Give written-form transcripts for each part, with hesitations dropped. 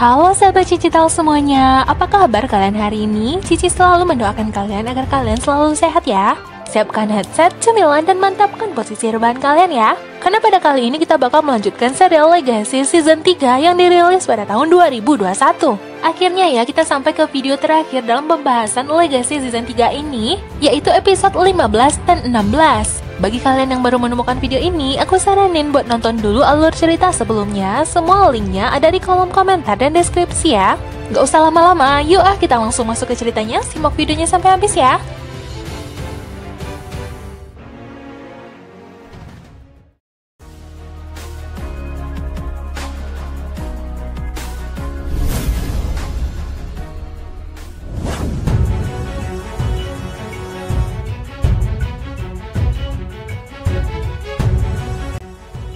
Halo sahabat Cicital semuanya, apa kabar kalian hari ini? Cici selalu mendoakan kalian agar kalian selalu sehat ya. Siapkan headset, cemilan, dan mantapkan posisi rebahan kalian ya. Karena pada kali ini kita bakal melanjutkan serial Legacy Season 3 yang dirilis pada tahun 2021. Akhirnya ya kita sampai ke video terakhir dalam pembahasan Legacy Season 3 ini, yaitu episode 15 dan 16. Bagi kalian yang baru menemukan video ini, aku saranin buat nonton dulu alur cerita sebelumnya. Semua linknya ada di kolom komentar dan deskripsi ya. Gak usah lama-lama, yuk kita langsung masuk ke ceritanya. Simak videonya sampai habis ya.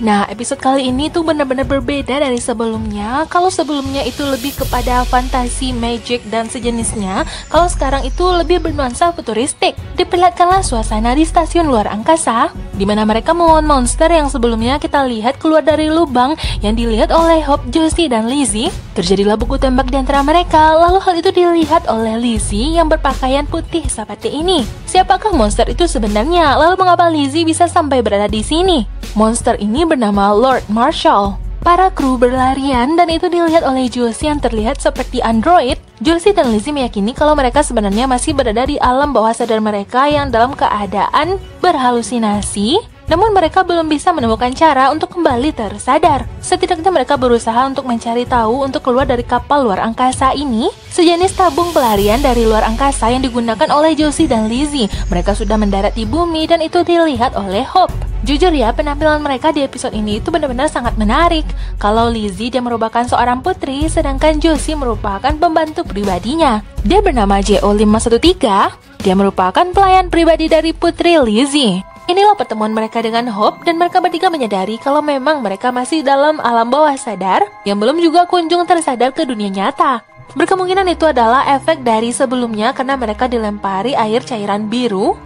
Nah, episode kali ini tuh benar-benar berbeda dari sebelumnya. Kalau sebelumnya itu lebih kepada fantasi, magic, dan sejenisnya, kalau sekarang itu lebih bernuansa futuristik. Diperlihatkanlah suasana di stasiun luar angkasa, di mana mereka melawan monster yang sebelumnya kita lihat keluar dari lubang yang dilihat oleh Hope, Josie, dan Lizzie. Terjadilah buku tembak di antara mereka, lalu hal itu dilihat oleh Lizzie yang berpakaian putih seperti ini. Siapakah monster itu sebenarnya? Lalu mengapa Lizzie bisa sampai berada di sini? Monster ini bernama Lord Marshall. Para kru berlarian dan itu dilihat oleh Josie yang terlihat seperti android. Josie dan Lizzie meyakini kalau mereka sebenarnya masih berada di alam bawah sadar mereka yang dalam keadaan berhalusinasi. Namun mereka belum bisa menemukan cara untuk kembali tersadar. Setidaknya mereka berusaha untuk mencari tahu untuk keluar dari kapal luar angkasa ini, sejenis tabung pelarian dari luar angkasa yang digunakan oleh Josie dan Lizzie. Mereka sudah mendarat di bumi dan itu dilihat oleh Hope. Jujur ya, penampilan mereka di episode ini itu benar-benar sangat menarik. Kalau Lizzie dia merupakan seorang putri, sedangkan Josie merupakan pembantu pribadinya. Dia bernama JO513. Dia merupakan pelayan pribadi dari putri Lizzie. Inilah pertemuan mereka dengan Hope dan mereka bertiga menyadari kalau memang mereka masih dalam alam bawah sadar yang belum juga kunjung tersadar ke dunia nyata. Berkemungkinan itu adalah efek dari sebelumnya karena mereka dilempari air cairan biru.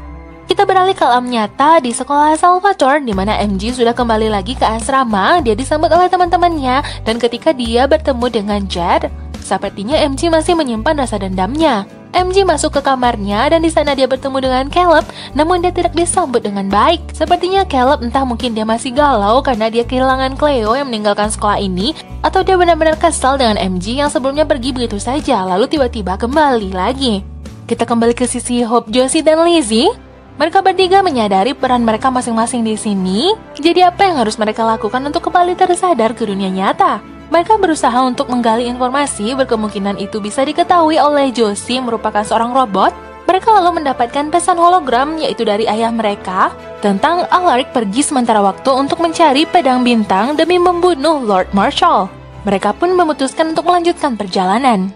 Kita beralih ke alam nyata di sekolah Salvatore, di mana MG sudah kembali lagi ke asrama. Dia disambut oleh teman-temannya dan ketika dia bertemu dengan Jed, sepertinya MG masih menyimpan rasa dendamnya. MG masuk ke kamarnya dan di sana dia bertemu dengan Caleb, namun dia tidak disambut dengan baik. Sepertinya Caleb entah mungkin dia masih galau karena dia kehilangan Cleo yang meninggalkan sekolah ini, atau dia benar-benar kesal dengan MG yang sebelumnya pergi begitu saja lalu tiba-tiba kembali lagi. Kita kembali ke sisi Hope, Josie, dan Lizzie. Mereka bertiga menyadari peran mereka masing-masing di sini. Jadi apa yang harus mereka lakukan untuk kembali tersadar ke dunia nyata? Mereka berusaha untuk menggali informasi, berkemungkinan itu bisa diketahui oleh Josie yang merupakan seorang robot. Mereka lalu mendapatkan pesan hologram yaitu dari ayah mereka tentang Alaric pergi sementara waktu untuk mencari pedang bintang demi membunuh Lord Marshall. Mereka pun memutuskan untuk melanjutkan perjalanan.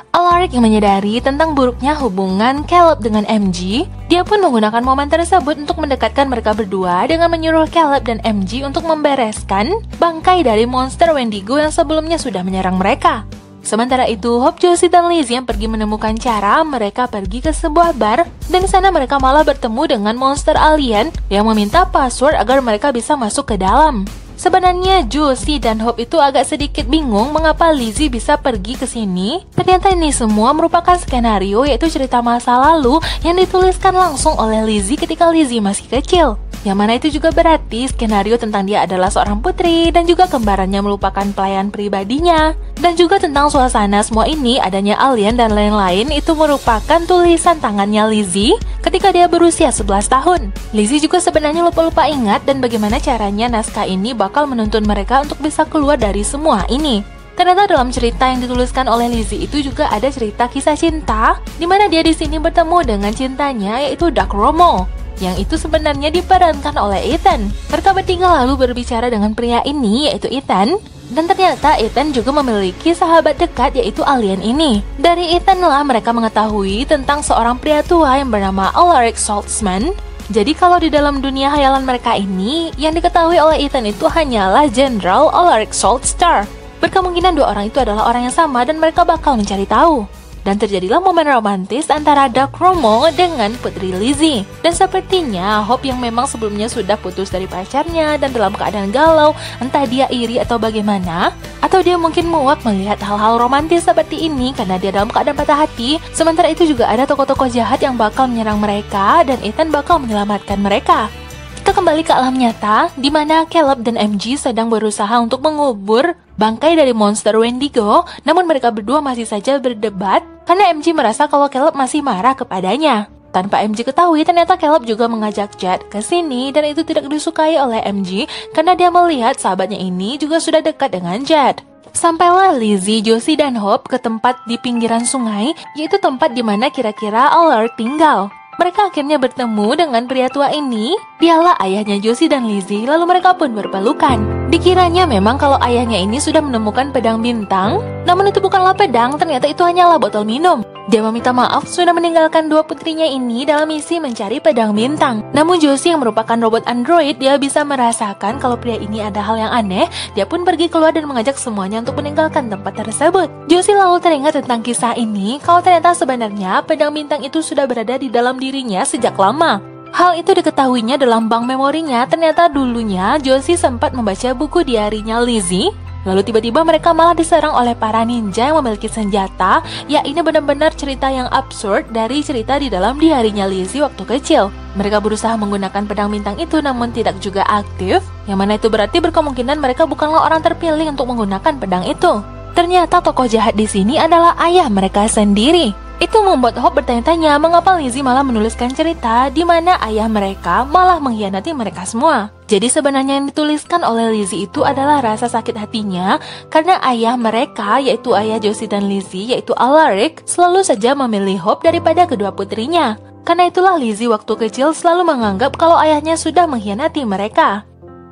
Alaric yang menyadari tentang buruknya hubungan Caleb dengan MG, dia pun menggunakan momen tersebut untuk mendekatkan mereka berdua dengan menyuruh Caleb dan MG untuk membereskan bangkai dari monster Wendigo yang sebelumnya sudah menyerang mereka. Sementara itu, Hope, Josie, dan Lizzie yang pergi menemukan cara. Mereka pergi ke sebuah bar dan di sana mereka malah bertemu dengan monster alien yang meminta password agar mereka bisa masuk ke dalam. Sebenarnya Josie dan Hope itu agak sedikit bingung mengapa Lizzie bisa pergi ke sini. Ternyata ini semua merupakan skenario, yaitu cerita masa lalu yang dituliskan langsung oleh Lizzie ketika Lizzie masih kecil. Yang mana itu juga berarti skenario tentang dia adalah seorang putri dan juga kembarannya merupakan pelayan pribadinya. Dan juga tentang suasana semua ini, adanya alien dan lain-lain itu merupakan tulisan tangannya Lizzie ketika dia berusia 11 tahun. Lizzie juga sebenarnya lupa-lupa ingat dan bagaimana caranya naskah ini bakal menuntun mereka untuk bisa keluar dari semua ini. Ternyata dalam cerita yang dituliskan oleh Lizzie itu juga ada cerita kisah cinta, di mana dia di sini bertemu dengan cintanya yaitu Dark Romo, yang itu sebenarnya diperankan oleh Ethan. Mereka bertiga lalu berbicara dengan pria ini yaitu Ethan, dan ternyata Ethan juga memiliki sahabat dekat yaitu alien ini. Dari Ethan lah mereka mengetahui tentang seorang pria tua yang bernama Alaric Saltzman. Jadi kalau di dalam dunia hayalan mereka ini, yang diketahui oleh Ethan itu hanyalah Jenderal Alaric Saltzstar. Berkemungkinan dua orang itu adalah orang yang sama dan mereka bakal mencari tahu. Dan terjadilah momen romantis antara Dark Romo dengan Putri Lizzie. Dan sepertinya Hope yang memang sebelumnya sudah putus dari pacarnya dan dalam keadaan galau, entah dia iri atau bagaimana, atau dia mungkin muak melihat hal-hal romantis seperti ini karena dia dalam keadaan patah hati. Sementara itu juga ada tokoh-tokoh jahat yang bakal menyerang mereka dan Ethan bakal menyelamatkan mereka. Kita kembali ke alam nyata, di mana Caleb dan MG sedang berusaha untuk mengubur bangkai dari monster Wendigo, namun mereka berdua masih saja berdebat karena MG merasa kalau Caleb masih marah kepadanya. Tanpa MG ketahui, ternyata Caleb juga mengajak Jed ke sini dan itu tidak disukai oleh MG karena dia melihat sahabatnya ini juga sudah dekat dengan Jed. Sampailah Lizzie, Josie, dan Hope ke tempat di pinggiran sungai, yaitu tempat di mana kira-kira Alaric tinggal. Mereka akhirnya bertemu dengan pria tua ini. Dialah ayahnya Josie dan Lizzie, lalu mereka pun berpelukan. Dikiranya memang kalau ayahnya ini sudah menemukan pedang bintang, namun itu bukanlah pedang, ternyata itu hanyalah botol minum. Dia meminta maaf sudah meninggalkan dua putrinya ini dalam misi mencari pedang bintang. Namun Josie yang merupakan robot android, dia bisa merasakan kalau pria ini ada hal yang aneh. Dia pun pergi keluar dan mengajak semuanya untuk meninggalkan tempat tersebut. Josie lalu teringat tentang kisah ini, kalau ternyata sebenarnya pedang bintang itu sudah berada di dalam dirinya sejak lama. Hal itu diketahuinya dalam bank memorinya. Ternyata dulunya Josie sempat membaca buku diarinya Lizzie. Lalu tiba-tiba mereka malah diserang oleh para ninja yang memiliki senjata. Ya, ini benar-benar cerita yang absurd dari cerita di dalam diarinya Lizzie waktu kecil. Mereka berusaha menggunakan pedang bintang itu namun tidak juga aktif, yang mana itu berarti berkemungkinan mereka bukanlah orang terpilih untuk menggunakan pedang itu. Ternyata tokoh jahat di sini adalah ayah mereka sendiri. Itu membuat Hope bertanya-tanya mengapa Lizzie malah menuliskan cerita di mana ayah mereka malah mengkhianati mereka semua. Jadi sebenarnya yang dituliskan oleh Lizzie itu adalah rasa sakit hatinya karena ayah mereka, yaitu ayah Josie dan Lizzie, yaitu Alaric, selalu saja memilih Hope daripada kedua putrinya. Karena itulah Lizzie waktu kecil selalu menganggap kalau ayahnya sudah mengkhianati mereka.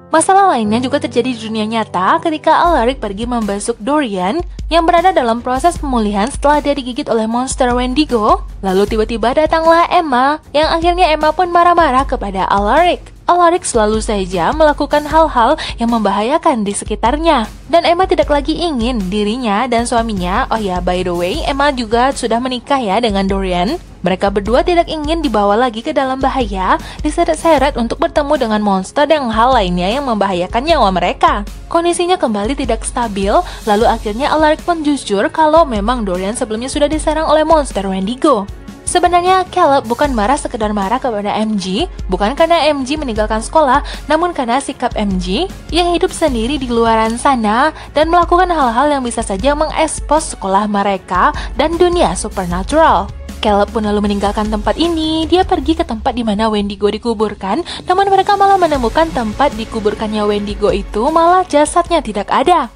Masalah lainnya juga terjadi di dunia nyata ketika Alaric pergi membesuk Dorian yang berada dalam proses pemulihan setelah dia digigit oleh monster Wendigo. Lalu tiba-tiba datanglah Emma, yang akhirnya Emma pun marah-marah kepada Alaric. Alaric selalu saja melakukan hal-hal yang membahayakan di sekitarnya. Dan Emma tidak lagi ingin dirinya dan suaminya, oh ya by the way, Emma juga sudah menikah ya dengan Dorian. Mereka berdua tidak ingin dibawa lagi ke dalam bahaya, diseret-seret untuk bertemu dengan monster dan hal lainnya yang membahayakan nyawa mereka. Kondisinya kembali tidak stabil, lalu akhirnya Alaric pun jujur kalau memang Dorian sebelumnya sudah diserang oleh monster Wendigo. Sebenarnya Caleb bukan sekedar marah kepada MG, bukan karena MG meninggalkan sekolah, namun karena sikap MG yang hidup sendiri di luaran sana dan melakukan hal-hal yang bisa saja mengekspos sekolah mereka dan dunia supernatural. Caleb pun lalu meninggalkan tempat ini. Dia pergi ke tempat di mana Wendigo dikuburkan, namun mereka malah menemukan tempat dikuburkannya Wendigo itu malah jasadnya tidak ada.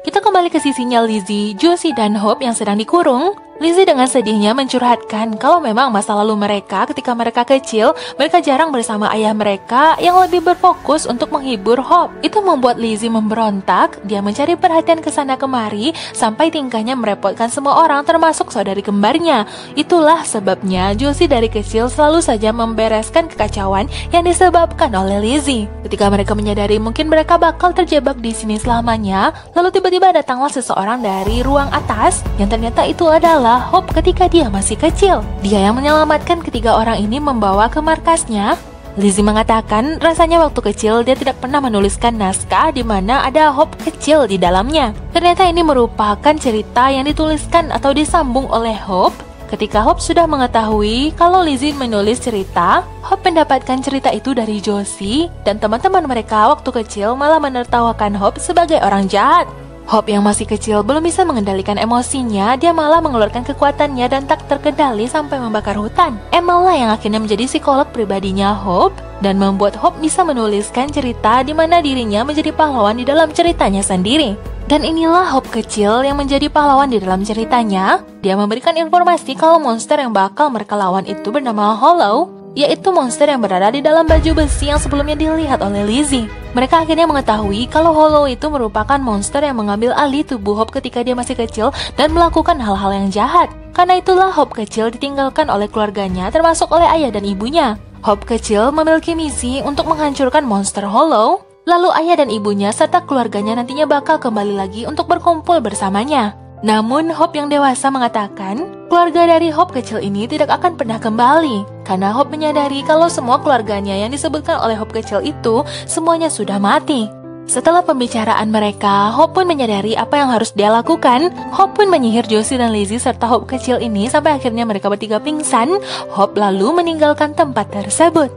Kita kembali ke sisinya Lizzie, Josie, dan Hope yang sedang dikurung. Lizzie dengan sedihnya mencurhatkan kalau memang masa lalu mereka ketika mereka kecil, mereka jarang bersama ayah mereka yang lebih berfokus untuk menghibur Hope. Itu membuat Lizzie memberontak, dia mencari perhatian ke sana kemari, sampai tingkahnya merepotkan semua orang termasuk saudari kembarnya. Itulah sebabnya Josie dari kecil selalu saja membereskan kekacauan yang disebabkan oleh Lizzie. Ketika mereka menyadari mungkin mereka bakal terjebak di sini selamanya, lalu tiba-tiba datanglah seseorang dari ruang atas, yang ternyata itu adalah Hope ketika dia masih kecil. Dia yang menyelamatkan ketiga orang ini membawa ke markasnya. Lizzie mengatakan rasanya waktu kecil dia tidak pernah menuliskan naskah di mana ada Hope kecil di dalamnya. Ternyata ini merupakan cerita yang dituliskan atau disambung oleh Hope. Ketika Hope sudah mengetahui kalau Lizzie menulis cerita, Hope mendapatkan cerita itu dari Josie, dan teman-teman mereka waktu kecil malah menertawakan Hope sebagai orang jahat. Hope yang masih kecil belum bisa mengendalikan emosinya, dia malah mengeluarkan kekuatannya dan tak terkendali sampai membakar hutan. Emma lah yang akhirnya menjadi psikolog pribadinya Hope dan membuat Hope bisa menuliskan cerita di mana dirinya menjadi pahlawan di dalam ceritanya sendiri. Dan inilah Hope kecil yang menjadi pahlawan di dalam ceritanya. Dia memberikan informasi kalau monster yang bakal mereka lawan itu bernama Hollow, yaitu monster yang berada di dalam baju besi yang sebelumnya dilihat oleh Lizzie. Mereka akhirnya mengetahui kalau Hollow itu merupakan monster yang mengambil alih tubuh Hope ketika dia masih kecil dan melakukan hal-hal yang jahat. Karena itulah Hope kecil ditinggalkan oleh keluarganya termasuk oleh ayah dan ibunya. Hope kecil memiliki misi untuk menghancurkan monster Hollow, lalu ayah dan ibunya serta keluarganya nantinya bakal kembali lagi untuk berkumpul bersamanya. Namun Hope yang dewasa mengatakan, keluarga dari Hope kecil ini tidak akan pernah kembali. Karena Hope menyadari kalau semua keluarganya yang disebutkan oleh Hope kecil itu semuanya sudah mati. Setelah pembicaraan mereka, Hope pun menyadari apa yang harus dia lakukan. Hope pun menyihir Josie dan Lizzie serta Hope kecil ini sampai akhirnya mereka bertiga pingsan. Hope lalu meninggalkan tempat tersebut.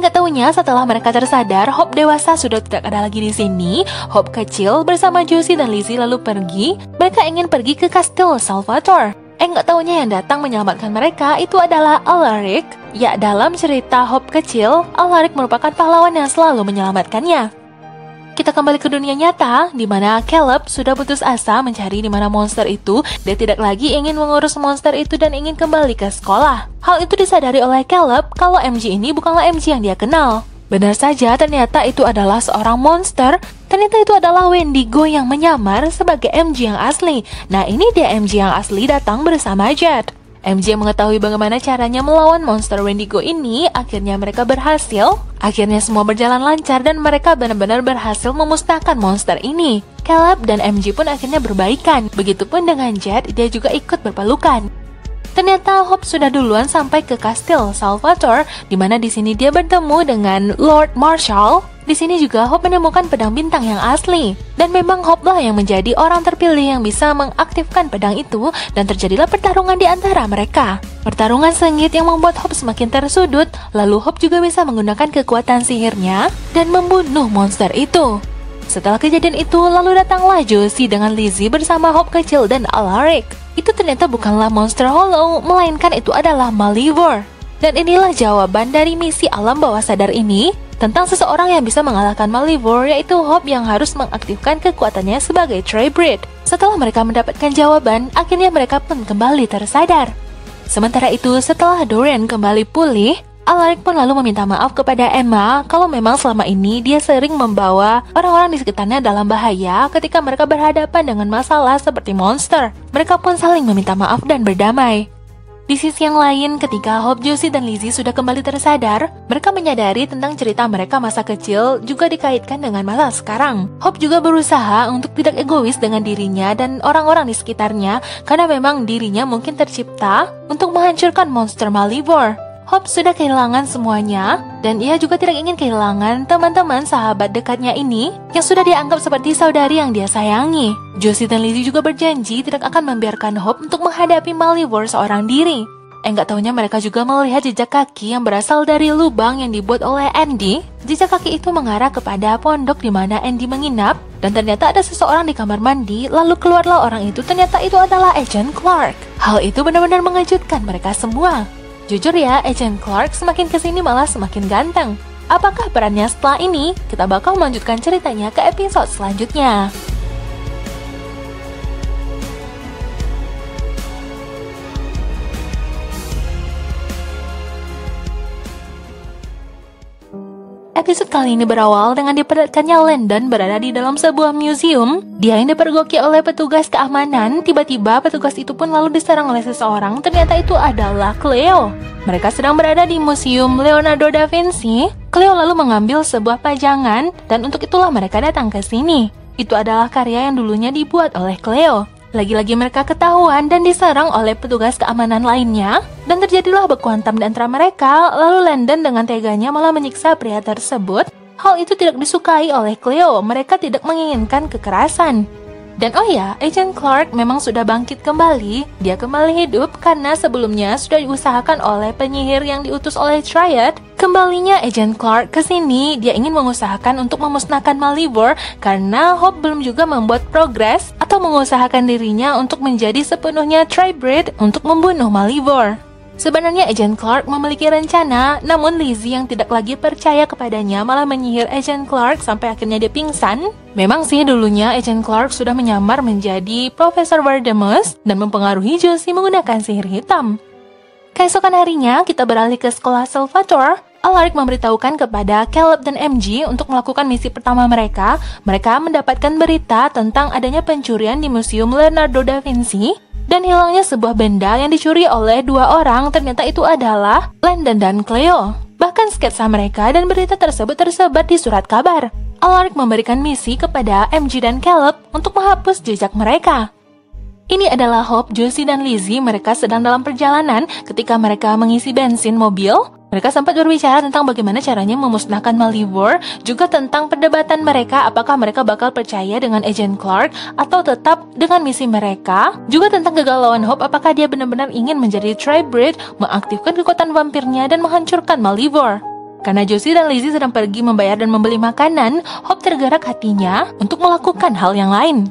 Nggak taunya setelah mereka tersadar, Hope dewasa sudah tidak ada lagi di sini. Hope kecil bersama Josie dan Lizzie lalu pergi. Mereka ingin pergi ke Kastil Salvatore. Nggak taunya yang datang menyelamatkan mereka itu adalah Alaric. Ya, dalam cerita Hope kecil, Alaric merupakan pahlawan yang selalu menyelamatkannya. Kita kembali ke dunia nyata, di mana Caleb sudah putus asa mencari di mana monster itu. Dia tidak lagi ingin mengurus monster itu dan ingin kembali ke sekolah. Hal itu disadari oleh Caleb kalau MJ ini bukanlah MJ yang dia kenal. Benar saja, ternyata itu adalah seorang monster. Ternyata itu adalah Wendigo yang menyamar sebagai MJ yang asli. Nah, ini dia MJ yang asli datang bersama Jed. MJ mengetahui bagaimana caranya melawan monster Wendigo ini. Akhirnya mereka berhasil. Akhirnya semua berjalan lancar dan mereka benar-benar berhasil memusnahkan monster ini. Caleb dan MJ pun akhirnya berbaikan. Begitupun dengan Jed, dia juga ikut berpelukan. Ternyata Hope sudah duluan sampai ke Kastil Salvatore, di mana di sini dia bertemu dengan Lord Marshall. Di sini juga Hope menemukan pedang bintang yang asli. Dan memang Hope lah yang menjadi orang terpilih yang bisa mengaktifkan pedang itu, dan terjadilah pertarungan di antara mereka. Pertarungan sengit yang membuat Hope semakin tersudut, lalu Hope juga bisa menggunakan kekuatan sihirnya dan membunuh monster itu. Setelah kejadian itu, lalu datanglah Josie dengan Lizzie bersama Hope kecil dan Alaric. Itu ternyata bukanlah monster hollow, melainkan itu adalah Malivore. Dan inilah jawaban dari misi alam bawah sadar ini tentang seseorang yang bisa mengalahkan Malivore, yaitu Hope yang harus mengaktifkan kekuatannya sebagai Tribrid. Setelah mereka mendapatkan jawaban, akhirnya mereka pun kembali tersadar. Sementara itu, setelah Dorian kembali pulih, Alaric pun lalu meminta maaf kepada Emma kalau memang selama ini dia sering membawa orang-orang di sekitarnya dalam bahaya ketika mereka berhadapan dengan masalah seperti monster. Mereka pun saling meminta maaf dan berdamai. Di sisi yang lain, ketika Hope, Josie, dan Lizzie sudah kembali tersadar, mereka menyadari tentang cerita mereka masa kecil juga dikaitkan dengan masa sekarang. Hope juga berusaha untuk tidak egois dengan dirinya dan orang-orang di sekitarnya, karena memang dirinya mungkin tercipta untuk menghancurkan monster Malivore. Hope sudah kehilangan semuanya, dan ia juga tidak ingin kehilangan teman-teman sahabat dekatnya ini yang sudah dianggap seperti saudari yang dia sayangi. Josie dan Lizzie juga berjanji tidak akan membiarkan Hope untuk menghadapi Malivore seorang diri. Nggak taunya mereka juga melihat jejak kaki yang berasal dari lubang yang dibuat oleh Andy. Jejak kaki itu mengarah kepada pondok di mana Andy menginap, dan ternyata ada seseorang di kamar mandi. Lalu keluarlah orang itu, ternyata itu adalah Agent Clark. Hal itu benar-benar mengejutkan mereka semua. Jujur ya, Agent Clark semakin kesini malah semakin ganteng. Apakah perannya setelah ini? Kita bakal melanjutkan ceritanya ke episode selanjutnya. Episode kali ini berawal dengan diperlihatkannya Landon berada di dalam sebuah museum. Dia yang dipergoki oleh petugas keamanan. Tiba-tiba petugas itu pun lalu diserang oleh seseorang. Ternyata itu adalah Cleo. Mereka sedang berada di Museum Leonardo da Vinci. Cleo lalu mengambil sebuah pajangan dan untuk itulah mereka datang ke sini. Itu adalah karya yang dulunya dibuat oleh Cleo. Lagi-lagi mereka ketahuan dan diserang oleh petugas keamanan lainnya, dan terjadilah baku hantam di antara mereka. Lalu Landon dengan teganya malah menyiksa pria tersebut. Hal itu tidak disukai oleh Cleo, mereka tidak menginginkan kekerasan. Dan oh ya, Agent Clark memang sudah bangkit kembali. Dia kembali hidup karena sebelumnya sudah diusahakan oleh penyihir yang diutus oleh Triad. Kembalinya Agent Clark ke sini, dia ingin mengusahakan untuk memusnahkan Malivore karena Hope belum juga membuat progres atau mengusahakan dirinya untuk menjadi sepenuhnya Tribrid untuk membunuh Malivore. Sebenarnya Agent Clark memiliki rencana, namun Lizzie yang tidak lagi percaya kepadanya malah menyihir Agent Clark sampai akhirnya dia pingsan. Memang sih dulunya Agent Clark sudah menyamar menjadi Profesor Vardamus dan mempengaruhi Josie menggunakan sihir hitam. Keesokan harinya kita beralih ke sekolah Salvatore. Alaric memberitahukan kepada Caleb dan MJ untuk melakukan misi pertama mereka. Mereka mendapatkan berita tentang adanya pencurian di Museum Leonardo da Vinci dan hilangnya sebuah benda yang dicuri oleh dua orang. Ternyata itu adalah Landon dan Cleo. Bahkan sketsa mereka dan berita tersebut tersebar di surat kabar. Alaric memberikan misi kepada MJ dan Caleb untuk menghapus jejak mereka. Ini adalah Hope, Josie, dan Lizzie. Mereka sedang dalam perjalanan ketika mereka mengisi bensin mobil. Mereka sempat berbicara tentang bagaimana caranya memusnahkan Malivore, juga tentang perdebatan mereka apakah mereka bakal percaya dengan Agent Clark atau tetap dengan misi mereka, juga tentang kegalauan Hope apakah dia benar-benar ingin menjadi Tri-Breed, mengaktifkan kekuatan vampirnya dan menghancurkan Malivore. Karena Josie dan Lizzie sedang pergi membayar dan membeli makanan, Hope tergerak hatinya untuk melakukan hal yang lain.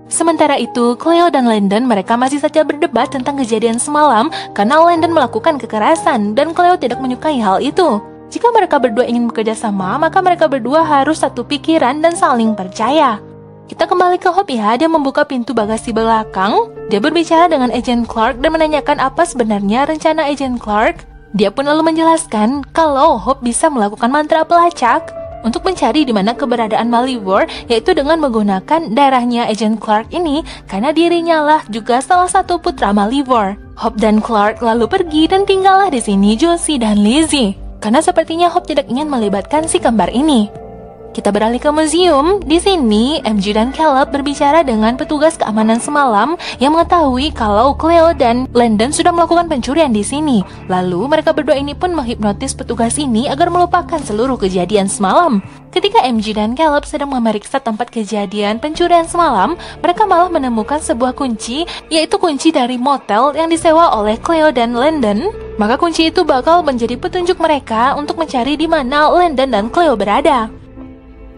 Sementara itu, Cleo dan Landon mereka masih saja berdebat tentang kejadian semalam karena Landon melakukan kekerasan dan Cleo tidak menyukai hal itu. Jika mereka berdua ingin bekerja sama, maka mereka berdua harus satu pikiran dan saling percaya. Kita kembali ke Hope ya, dia membuka pintu bagasi belakang. Dia berbicara dengan Agent Clark dan menanyakan apa sebenarnya rencana Agent Clark. Dia pun lalu menjelaskan kalau Hope bisa melakukan mantra pelacak untuk mencari di mana keberadaan Malivore, yaitu dengan menggunakan darahnya Agent Clark ini, karena dirinya lah juga salah satu putra Malivore. Hope dan Clark lalu pergi dan tinggallah di sini Josie dan Lizzie, karena sepertinya Hope tidak ingin melibatkan si kembar ini. Kita beralih ke museum. Di sini, MJ dan Caleb berbicara dengan petugas keamanan semalam yang mengetahui kalau Cleo dan Landon sudah melakukan pencurian di sini. Lalu, mereka berdua ini pun menghipnotis petugas ini agar melupakan seluruh kejadian semalam. Ketika MJ dan Caleb sedang memeriksa tempat kejadian pencurian semalam, mereka malah menemukan sebuah kunci, yaitu kunci dari motel yang disewa oleh Cleo dan Landon. Maka kunci itu bakal menjadi petunjuk mereka untuk mencari di mana Landon dan Cleo berada.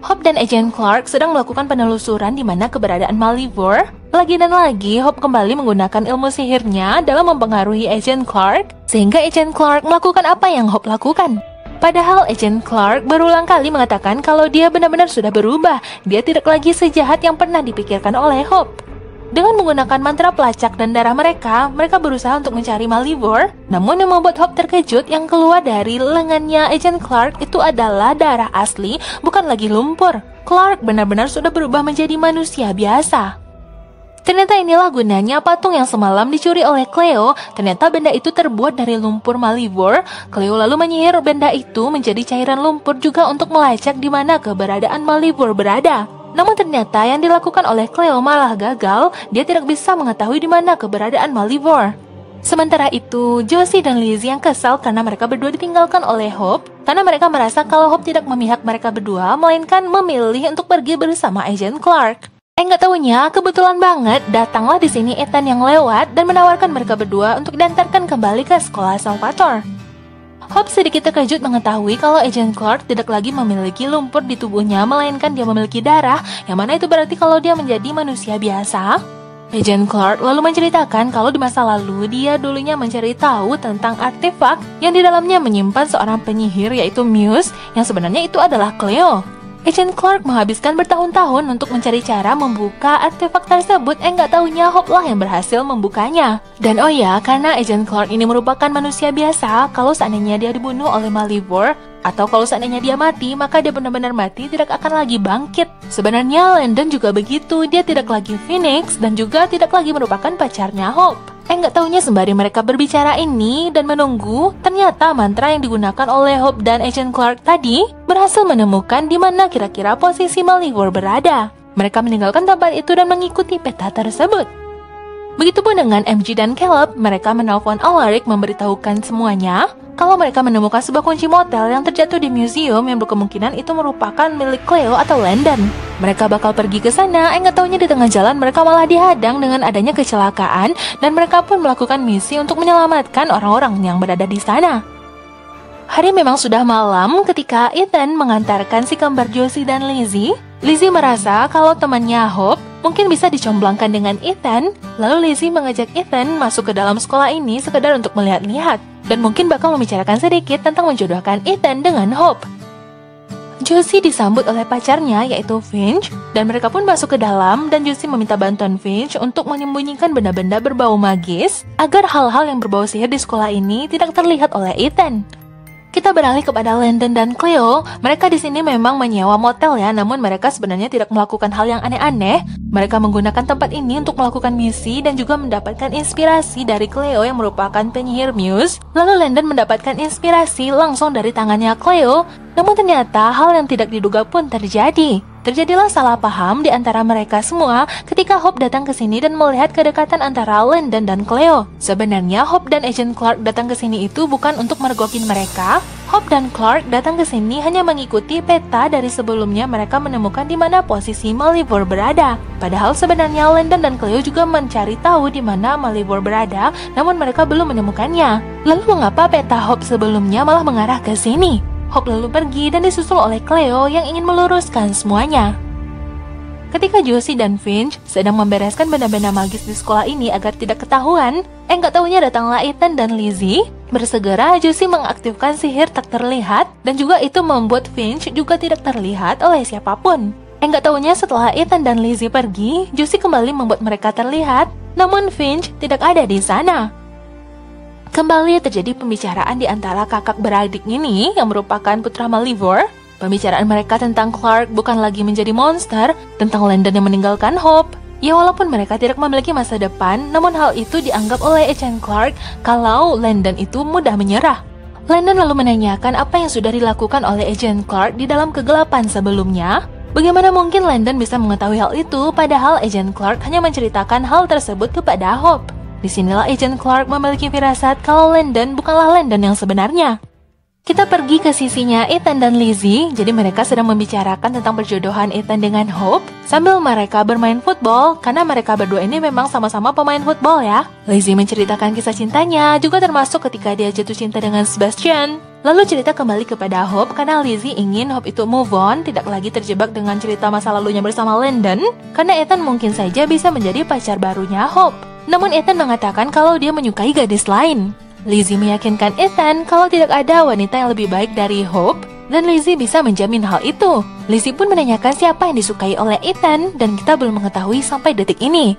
Hope dan Agent Clark sedang melakukan penelusuran di mana keberadaan Malivore. Lagi dan lagi, Hope kembali menggunakan ilmu sihirnya dalam mempengaruhi Agent Clark, sehingga Agent Clark melakukan apa yang Hope lakukan. Padahal Agent Clark berulang kali mengatakan kalau dia benar-benar sudah berubah. Dia tidak lagi sejahat yang pernah dipikirkan oleh Hope. Dengan menggunakan mantra pelacak dan darah mereka berusaha untuk mencari Malivore. Namun yang membuat Hope terkejut, yang keluar dari lengannya Agent Clark itu adalah darah asli, bukan lagi lumpur. Clark benar-benar sudah berubah menjadi manusia biasa. Ternyata inilah gunanya patung yang semalam dicuri oleh Cleo. Ternyata benda itu terbuat dari lumpur Malivore. Cleo lalu menyihir benda itu menjadi cairan lumpur juga untuk melacak di mana keberadaan Malivore berada. Namun ternyata yang dilakukan oleh Cleo malah gagal. Dia tidak bisa mengetahui di mana keberadaan Malivore. Sementara itu, Josie dan Lizzie yang kesal karena mereka berdua ditinggalkan oleh Hope, karena mereka merasa kalau Hope tidak memihak mereka berdua, melainkan memilih untuk pergi bersama Agent Clark. Nggak taunya, kebetulan banget datanglah di sini Ethan yang lewat dan menawarkan mereka berdua untuk diantarkan kembali ke sekolah Salvatore. Hope sedikit terkejut mengetahui kalau Agent Clark tidak lagi memiliki lumpur di tubuhnya, melainkan dia memiliki darah, yang mana itu berarti kalau dia menjadi manusia biasa. Agent Clark lalu menceritakan kalau di masa lalu dia dulunya mencari tahu tentang artefak yang di dalamnya menyimpan seorang penyihir yaitu Muse, yang sebenarnya itu adalah Cleo. Agent Clark menghabiskan bertahun-tahun untuk mencari cara membuka artefak tersebut, nggak taunya Hope lah yang berhasil membukanya. Dan oh ya, karena Agent Clark ini merupakan manusia biasa, kalau seandainya dia dibunuh oleh Malivore, atau kalau seandainya dia mati, maka dia benar-benar mati, tidak akan lagi bangkit. Sebenarnya Landon juga begitu, dia tidak lagi Phoenix dan juga tidak lagi merupakan pacarnya Hope. Nggak taunya sembari mereka berbicara ini dan menunggu, ternyata mantra yang digunakan oleh Hope dan Agent Clark tadi berhasil menemukan di mana kira-kira posisi Malivore berada. Mereka meninggalkan tempat itu dan mengikuti peta tersebut. Begitupun dengan MJ dan Caleb, mereka menelpon Alaric memberitahukan semuanya kalau mereka menemukan sebuah kunci motel yang terjatuh di museum yang berkemungkinan itu merupakan milik Cleo atau Landon. Mereka bakal pergi ke sana, nggak taunya di tengah jalan mereka malah dihadang dengan adanya kecelakaan dan mereka pun melakukan misi untuk menyelamatkan orang-orang yang berada di sana. Hari memang sudah malam ketika Ethan mengantarkan si kembar Josie dan Lizzie. Lizzie merasa kalau temannya Hope mungkin bisa dicomblangkan dengan Ethan. Lalu Lizzie mengajak Ethan masuk ke dalam sekolah ini sekedar untuk melihat-lihat dan mungkin bakal membicarakan sedikit tentang menjodohkan Ethan dengan Hope. Josie disambut oleh pacarnya yaitu Finch dan mereka pun masuk ke dalam dan Josie meminta bantuan Finch untuk menyembunyikan benda-benda berbau magis agar hal-hal yang berbau sihir di sekolah ini tidak terlihat oleh Ethan. Kita beralih kepada Landon dan Cleo. Mereka di sini memang menyewa motel ya, namun mereka sebenarnya tidak melakukan hal yang aneh-aneh. Mereka menggunakan tempat ini untuk melakukan misi dan juga mendapatkan inspirasi dari Cleo yang merupakan penyihir Muse. Lalu Landon mendapatkan inspirasi langsung dari tangannya Cleo. Namun ternyata hal yang tidak diduga pun terjadi. Terjadilah salah paham di antara mereka semua ketika Hope datang ke sini dan melihat kedekatan antara Landon dan Cleo. Sebenarnya Hope dan Agent Clark datang ke sini itu bukan untuk mergokin mereka. Hope dan Clark datang ke sini hanya mengikuti peta dari sebelumnya mereka menemukan di mana posisi Malivore berada. Padahal sebenarnya Landon dan Cleo juga mencari tahu di mana Malivore berada, namun mereka belum menemukannya. Lalu mengapa peta Hope sebelumnya malah mengarah ke sini? Hope lalu pergi dan disusul oleh Cleo yang ingin meluruskan semuanya. Ketika Josie dan Finch sedang membereskan benda-benda magis di sekolah ini agar tidak ketahuan, nggak taunya datanglah Ethan dan Lizzie. Bersegera Josie mengaktifkan sihir tak terlihat dan juga itu membuat Finch juga tidak terlihat oleh siapapun. Nggak taunya setelah Ethan dan Lizzie pergi, Josie kembali membuat mereka terlihat, namun Finch tidak ada di sana. Kembali terjadi pembicaraan di antara kakak beradik ini yang merupakan putra Malivore. Pembicaraan mereka tentang Clark bukan lagi menjadi monster, tentang Landon yang meninggalkan Hope. Ya walaupun mereka tidak memiliki masa depan, namun hal itu dianggap oleh Agent Clark kalau Landon itu mudah menyerah. Landon lalu menanyakan apa yang sudah dilakukan oleh Agent Clark di dalam kegelapan sebelumnya. Bagaimana mungkin Landon bisa mengetahui hal itu padahal Agent Clark hanya menceritakan hal tersebut kepada Hope. Disinilah Agent Clark memiliki firasat kalau Landon bukanlah Landon yang sebenarnya. Kita pergi ke sisinya Ethan dan Lizzie, jadi mereka sedang membicarakan tentang perjodohan Ethan dengan Hope sambil mereka bermain football, karena mereka berdua ini memang sama-sama pemain football ya. Lizzie menceritakan kisah cintanya, juga termasuk ketika dia jatuh cinta dengan Sebastian. Lalu cerita kembali kepada Hope karena Lizzie ingin Hope itu move on, tidak lagi terjebak dengan cerita masa lalunya bersama Landon, karena Ethan mungkin saja bisa menjadi pacar barunya Hope. Namun Ethan mengatakan kalau dia menyukai gadis lain. Lizzie meyakinkan Ethan kalau tidak ada wanita yang lebih baik dari Hope, dan Lizzie bisa menjamin hal itu. Lizzie pun menanyakan siapa yang disukai oleh Ethan, dan kita belum mengetahui sampai detik ini.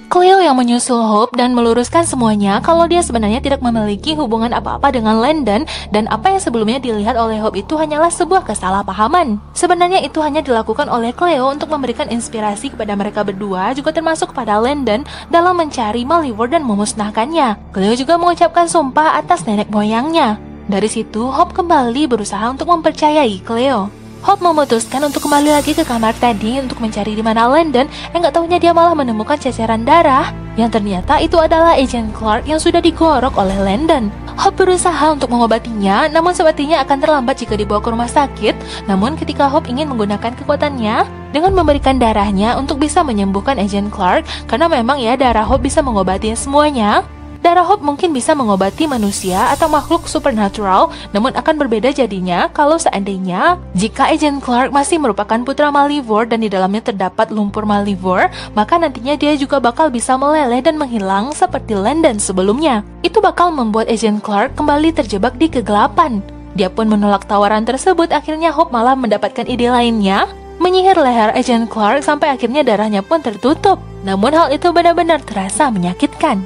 Cleo yang menyusul Hope dan meluruskan semuanya kalau dia sebenarnya tidak memiliki hubungan apa-apa dengan Landon, dan apa yang sebelumnya dilihat oleh Hope itu hanyalah sebuah kesalahpahaman. Sebenarnya itu hanya dilakukan oleh Cleo untuk memberikan inspirasi kepada mereka berdua, juga termasuk kepada Landon dalam mencari Malivore dan memusnahkannya. Cleo juga mengucapkan sumpah atas nenek moyangnya. Dari situ Hope kembali berusaha untuk mempercayai Cleo. Hope memutuskan untuk kembali lagi ke kamar tadi untuk mencari di mana Landon, nggak taunya dia malah menemukan ceceran darah yang ternyata itu adalah Agent Clark yang sudah digorok oleh Landon. Hope berusaha untuk mengobatinya, namun sepertinya akan terlambat jika dibawa ke rumah sakit. Namun ketika Hope ingin menggunakan kekuatannya dengan memberikan darahnya untuk bisa menyembuhkan Agent Clark, karena memang ya darah Hope bisa mengobati semuanya. Darah Hope mungkin bisa mengobati manusia atau makhluk supernatural, namun akan berbeda jadinya kalau seandainya jika Agent Clark masih merupakan putra Malivore dan di dalamnya terdapat lumpur Malivore, maka nantinya dia juga bakal bisa meleleh dan menghilang seperti Landon sebelumnya. Itu bakal membuat Agent Clark kembali terjebak di kegelapan. Dia pun menolak tawaran tersebut, akhirnya Hope malah mendapatkan ide lainnya, menyihir leher Agent Clark sampai akhirnya darahnya pun tertutup. Namun hal itu benar-benar terasa menyakitkan.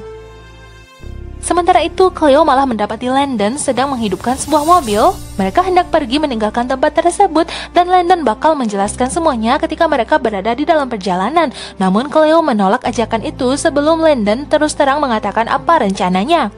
Sementara itu, Cleo malah mendapati Landon sedang menghidupkan sebuah mobil. Mereka hendak pergi meninggalkan tempat tersebut dan Landon bakal menjelaskan semuanya ketika mereka berada di dalam perjalanan. Namun Cleo menolak ajakan itu sebelum Landon terus terang mengatakan apa rencananya.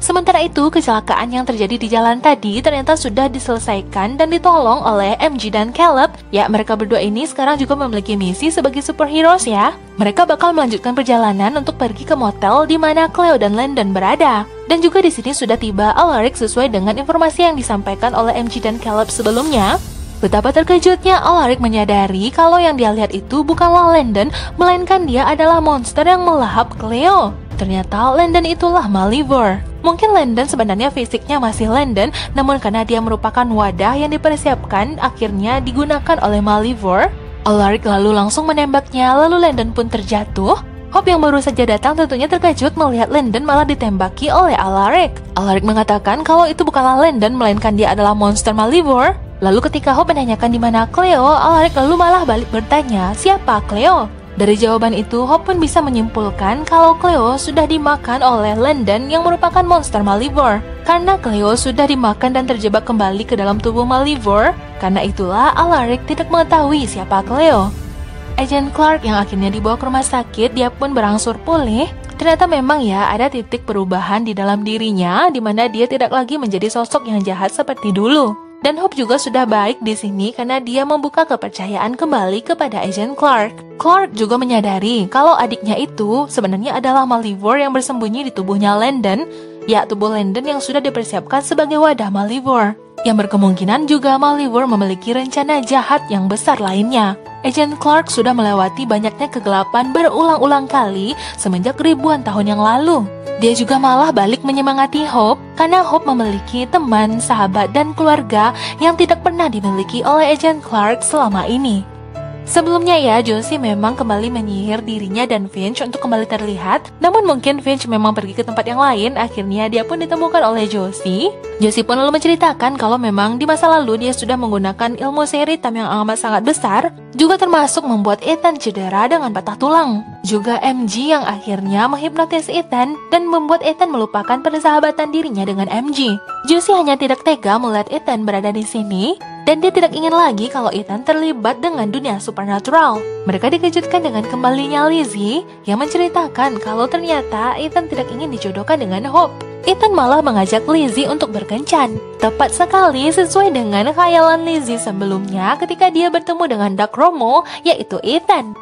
Sementara itu, kecelakaan yang terjadi di jalan tadi ternyata sudah diselesaikan dan ditolong oleh MG dan Caleb. Ya, mereka berdua ini sekarang juga memiliki misi sebagai superheroes ya. Mereka bakal melanjutkan perjalanan untuk pergi ke motel di mana Cleo dan Landon berada. Dan juga di sini sudah tiba Alaric sesuai dengan informasi yang disampaikan oleh MG dan Caleb sebelumnya. Betapa terkejutnya Alaric menyadari kalau yang dia lihat itu bukanlah Landon, melainkan dia adalah monster yang melahap Cleo. Ternyata Landon itulah Malivore. Mungkin Landon sebenarnya fisiknya masih Landon, namun karena dia merupakan wadah yang dipersiapkan, akhirnya digunakan oleh Malivore. Alaric lalu langsung menembaknya, lalu Landon pun terjatuh. Hope yang baru saja datang tentunya terkejut melihat Landon malah ditembaki oleh Alaric. Alaric mengatakan kalau itu bukanlah Landon, melainkan dia adalah monster Malivore. Lalu ketika Hope menanyakan di mana Cleo, Alaric lalu malah balik bertanya, siapa Cleo? Dari jawaban itu, Hope pun bisa menyimpulkan kalau Cleo sudah dimakan oleh Landon yang merupakan monster Malivore. Karena Cleo sudah dimakan dan terjebak kembali ke dalam tubuh Malivore, karena itulah Alaric tidak mengetahui siapa Cleo. Agent Clark yang akhirnya dibawa ke rumah sakit, dia pun berangsur pulih. Ternyata memang ya ada titik perubahan di dalam dirinya, di mana dia tidak lagi menjadi sosok yang jahat seperti dulu. Dan Hope juga sudah baik di sini karena dia membuka kepercayaan kembali kepada Agent Clark. Clark juga menyadari kalau adiknya itu sebenarnya adalah Malivore yang bersembunyi di tubuhnya Landon, ya tubuh Landon yang sudah dipersiapkan sebagai wadah Malivore. Yang berkemungkinan juga Malivore memiliki rencana jahat yang besar lainnya. Agent Clark sudah melewati banyaknya kegelapan berulang-ulang kali semenjak ribuan tahun yang lalu. Dia juga malah balik menyemangati Hope karena Hope memiliki teman, sahabat, dan keluarga yang tidak pernah dimiliki oleh Agent Clark selama ini. Sebelumnya ya, Josie memang kembali menyihir dirinya dan Finch untuk kembali terlihat. Namun mungkin Finch memang pergi ke tempat yang lain, akhirnya dia pun ditemukan oleh Josie. Josie pun lalu menceritakan kalau memang di masa lalu dia sudah menggunakan ilmu sihir hitam yang amat sangat besar, juga termasuk membuat Ethan cedera dengan patah tulang. Juga MG yang akhirnya menghipnotis Ethan dan membuat Ethan melupakan persahabatan dirinya dengan MG. Josie hanya tidak tega melihat Ethan berada di sini, dan dia tidak ingin lagi kalau Ethan terlibat dengan dunia supernatural. Mereka dikejutkan dengan kembalinya Lizzie yang menceritakan kalau ternyata Ethan tidak ingin dijodohkan dengan Hope. Ethan malah mengajak Lizzie untuk berkencan. Tepat sekali sesuai dengan khayalan Lizzie sebelumnya ketika dia bertemu dengan Dark Romo, yaitu Ethan.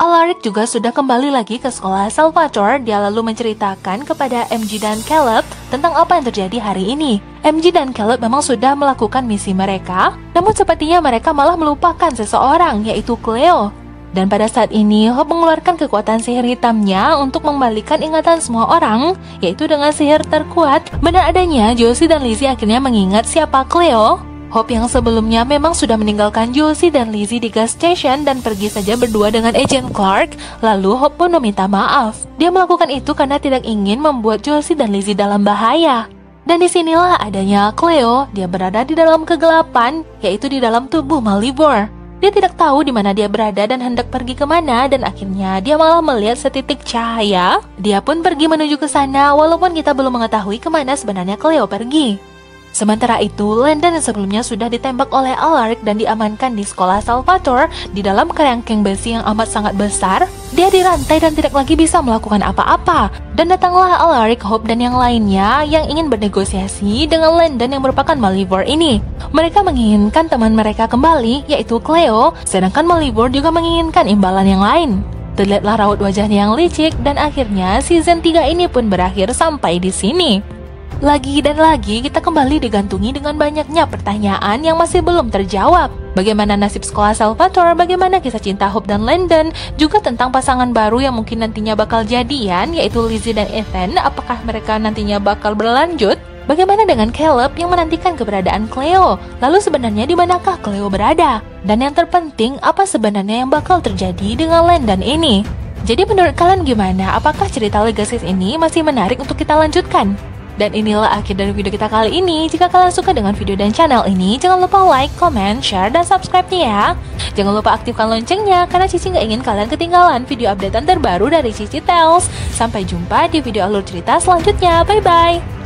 Alaric juga sudah kembali lagi ke sekolah Salvatore. Dia lalu menceritakan kepada MG dan Caleb tentang apa yang terjadi hari ini. MG dan Caleb memang sudah melakukan misi mereka, namun sepertinya mereka malah melupakan seseorang, yaitu Cleo. Dan pada saat ini, Hope mengeluarkan kekuatan sihir hitamnya untuk mengembalikan ingatan semua orang, yaitu dengan sihir terkuat. Benar adanya, Josie dan Lizzie akhirnya mengingat siapa Cleo. Hope yang sebelumnya memang sudah meninggalkan Josie dan Lizzie di gas station dan pergi saja berdua dengan Agent Clark. Lalu Hope pun meminta maaf. Dia melakukan itu karena tidak ingin membuat Josie dan Lizzie dalam bahaya. Dan disinilah adanya Cleo. Dia berada di dalam kegelapan, yaitu di dalam tubuh Malivore. Dia tidak tahu di mana dia berada dan hendak pergi kemana, dan akhirnya dia malah melihat setitik cahaya. Dia pun pergi menuju ke sana walaupun kita belum mengetahui kemana sebenarnya Cleo pergi. Sementara itu, Landon yang sebelumnya sudah ditembak oleh Alaric dan diamankan di sekolah Salvatore di dalam kerangkeng besi yang amat sangat besar. Dia dirantai dan tidak lagi bisa melakukan apa-apa. Dan datanglah Alaric, Hope, dan yang lainnya yang ingin bernegosiasi dengan Landon yang merupakan Malivore ini. Mereka menginginkan teman mereka kembali, yaitu Cleo, sedangkan Malivore juga menginginkan imbalan yang lain. Terlihatlah raut wajahnya yang licik dan akhirnya season 3 ini pun berakhir sampai di sini. Lagi dan lagi kita kembali digantungi dengan banyaknya pertanyaan yang masih belum terjawab. Bagaimana nasib sekolah Salvatore, bagaimana kisah cinta Hope dan Landon, juga tentang pasangan baru yang mungkin nantinya bakal jadian, yaitu Lizzie dan Ethan. Apakah mereka nantinya bakal berlanjut? Bagaimana dengan Caleb yang menantikan keberadaan Cleo? Lalu sebenarnya di manakah Cleo berada? Dan yang terpenting, apa sebenarnya yang bakal terjadi dengan Landon ini? Jadi menurut kalian gimana? Apakah cerita Legacies ini masih menarik untuk kita lanjutkan? Dan inilah akhir dari video kita kali ini. Jika kalian suka dengan video dan channel ini, jangan lupa like, comment, share, dan subscribe-nya ya. Jangan lupa aktifkan loncengnya, karena Cici nggak ingin kalian ketinggalan video updatean terbaru dari Cici Tales. Sampai jumpa di video alur cerita selanjutnya. Bye-bye!